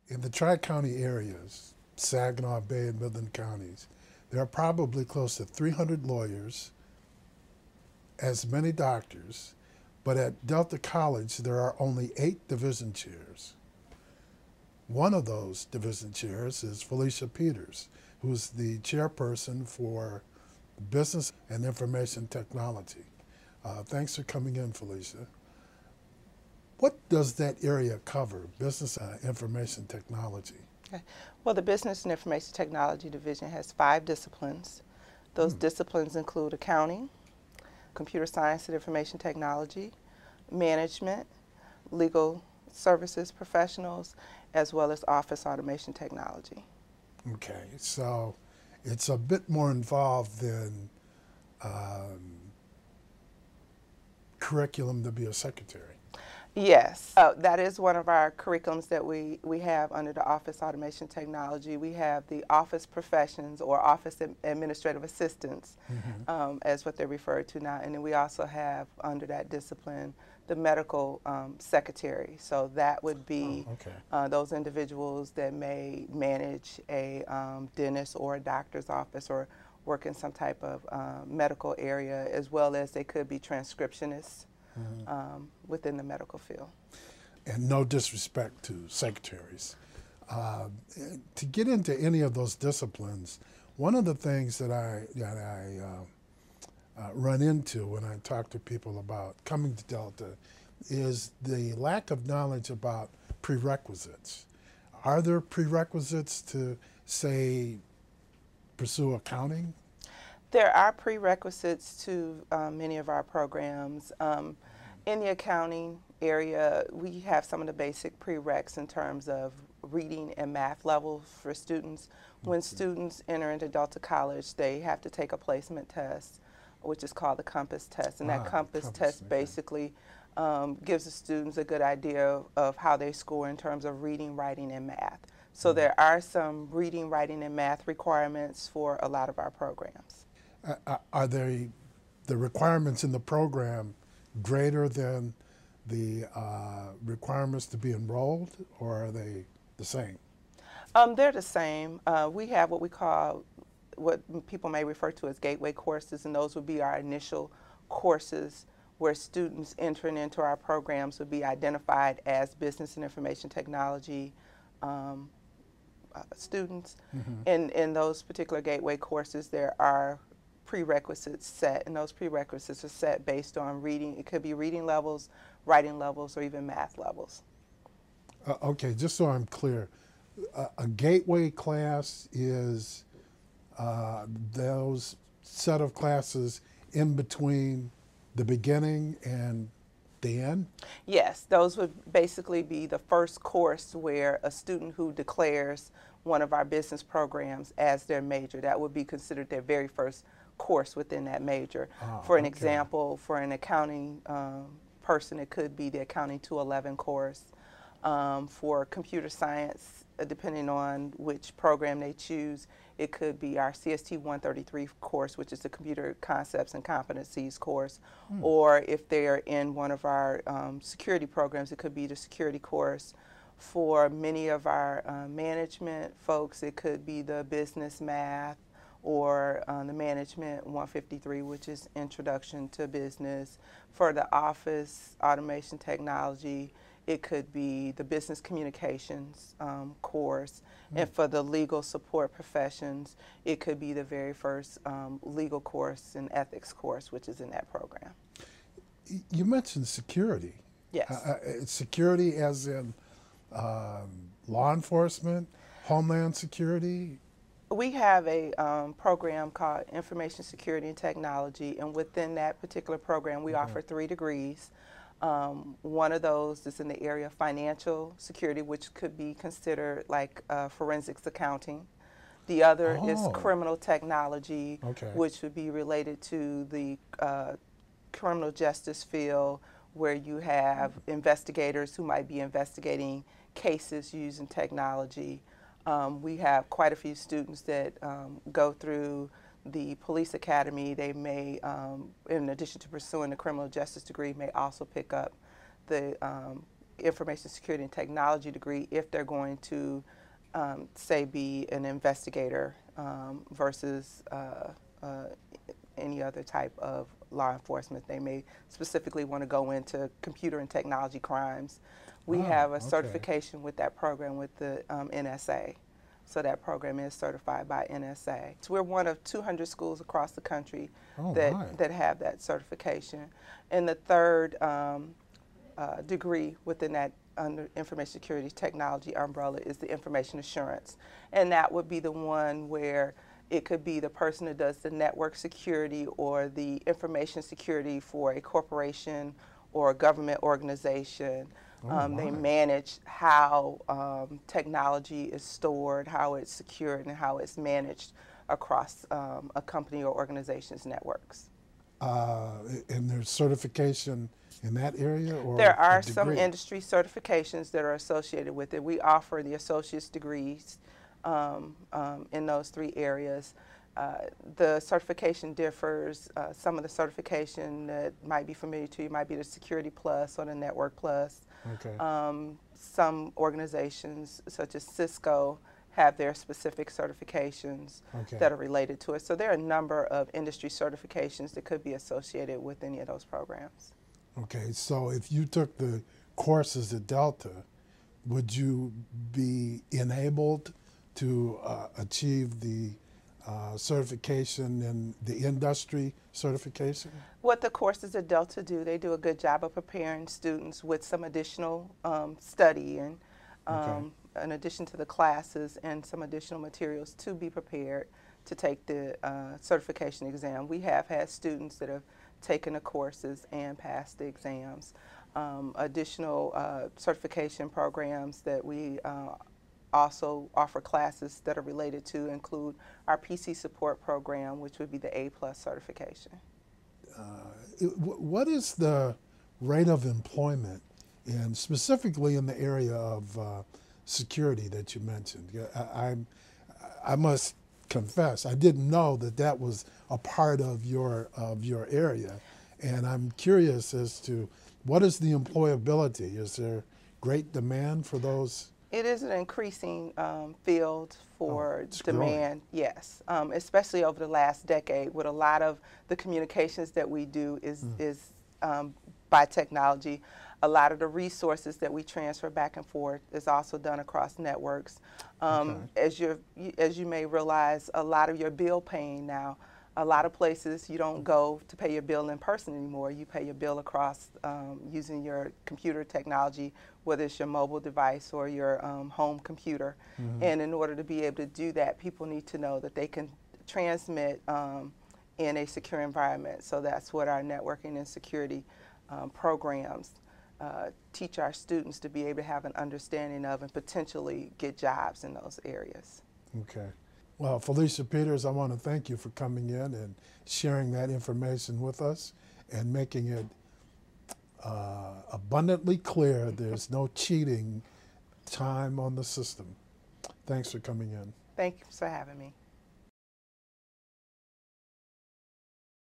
In the Tri-County areas, Saginaw Bay and Midland counties, there are probably close to 300 lawyers, as many doctors, but at Delta College there are only 8 division chairs. One of those division chairs is Felicia Peters, who's the chairperson for Business and Information Technology. Thanks for coming in, Felicia. What does that area cover, Business and Information Technology? Okay. Well, the Business and Information Technology Division has 5 disciplines. Those disciplines include accounting, computer science and information technology, management, legal services professionals, as well as office automation technology. Okay, so it's a bit more involved than curriculum to be a secretary. Yes, that is one of our curriculums that we have under the office automation technology. We have the office professions or office administrative assistants, as what they're referred to now. And then we also have under that discipline the medical secretary. So that would be those individuals that may manage a dentist or a doctor's office or work in some type of medical area, as well as they could be transcriptionists. Within the medical field. And no disrespect to secretaries. To get into any of those disciplines, one of the things that I run into when I talk to people about coming to Delta is the lack of knowledge about prerequisites. Are there prerequisites to, say, pursue accounting? There are prerequisites to many of our programs. In the accounting area, we have some of the basic prereqs in terms of reading and math levels for students. When students enter into Delta College, they have to take a placement test, which is called the Compass test. And that Compass test basically gives the students a good idea of how they score in terms of reading, writing, and math. So there are some reading, writing, and math requirements for a lot of our programs. Are the requirements in the program greater than the requirements to be enrolled, or are they the same? They're the same. We have what we call, what people may refer to as gateway courses, and those would be our initial courses where students entering into our programs would be identified as business and information technology students. In those particular gateway courses, there are prerequisites set, and those prerequisites are set based on reading. It could be reading levels, writing levels, or even math levels. Okay, just so I'm clear, a gateway class is those set of classes in between the beginning and the end? Yes, those would basically be the first course where a student who declares one of our business programs as their major, that would be considered their very first course within that major. For an example, for an accounting person, it could be the Accounting 211 course. For computer science, depending on which program they choose, it could be our CST 133 course, which is the Computer Concepts and Competencies course. Or if they're in one of our security programs, it could be the security course. For many of our management folks, it could be the business math, or the Management 153, which is Introduction to Business. For the office automation technology, it could be the Business Communications course. And for the legal support professions, it could be the very first legal course and ethics course, which is in that program. You mentioned security. Yes. Security as in law enforcement, homeland security? We have a program called Information Security and Technology, and within that particular program, we offer 3 degrees. One of those is in the area of financial security, which could be considered like forensics accounting. The other is criminal technology, which would be related to the criminal justice field, where you have investigators who might be investigating cases using technology. We have quite a few students that go through the police academy. They may, in addition to pursuing the criminal justice degree, may also pick up the information security and technology degree if they're going to, say, be an investigator versus any other type of law enforcement. They may specifically want to go into computer and technology crimes. We have a certification with that program with the NSA. So that program is certified by NSA. So we're one of 200 schools across the country that have that certification. And the third degree within that under information security technology umbrella is the information assurance. And that would be the one where it could be the person who does the network security or the information security for a corporation or a government organization. They manage how technology is stored, how it's secured, and how it's managed across a company or organization's networks. And there's certification in that area? Or there are some industry certifications that are associated with it. We offer the associate's degrees in those 3 areas. The certification differs. Some of the certification that might be familiar to you might be the Security Plus or the Network Plus. Some organizations, such as Cisco, have their specific certifications that are related to it. So there are a number of industry certifications that could be associated with any of those programs. Okay, so if you took the courses at Delta, would you be enabled to achieve the certification and the industry certification? What the courses at Delta do, they do a good job of preparing students with some additional study and in addition to the classes and some additional materials to be prepared to take the certification exam. We have had students that have taken the courses and passed the exams. Additional certification programs that we also offer classes that are related to include our PC support program, which would be the A+ certification. What is the rate of employment, and specifically in the area of security that you mentioned? I must confess, I didn't know that that was a part of your area, and I'm curious as to what is the employability? Is there great demand for those? It is an increasing field for demand, growing. yes, especially over the last decade with a lot of the communications that we do is by technology. A lot of the resources that we transfer back and forth is also done across networks. As you may realize, a lot of your bill paying now, a lot of places you don't go to pay your bill in person anymore. You pay your bill across using your computer technology, whether it's your mobile device or your home computer. And in order to be able to do that, people need to know that they can transmit in a secure environment. So that's what our networking and security programs teach our students to be able to have an understanding of and potentially get jobs in those areas. Okay. Well, Felicia Peters, I want to thank you for coming in and sharing that information with us and making it abundantly clear there's no cheating time on the system. Thanks for coming in. Thank you for having me.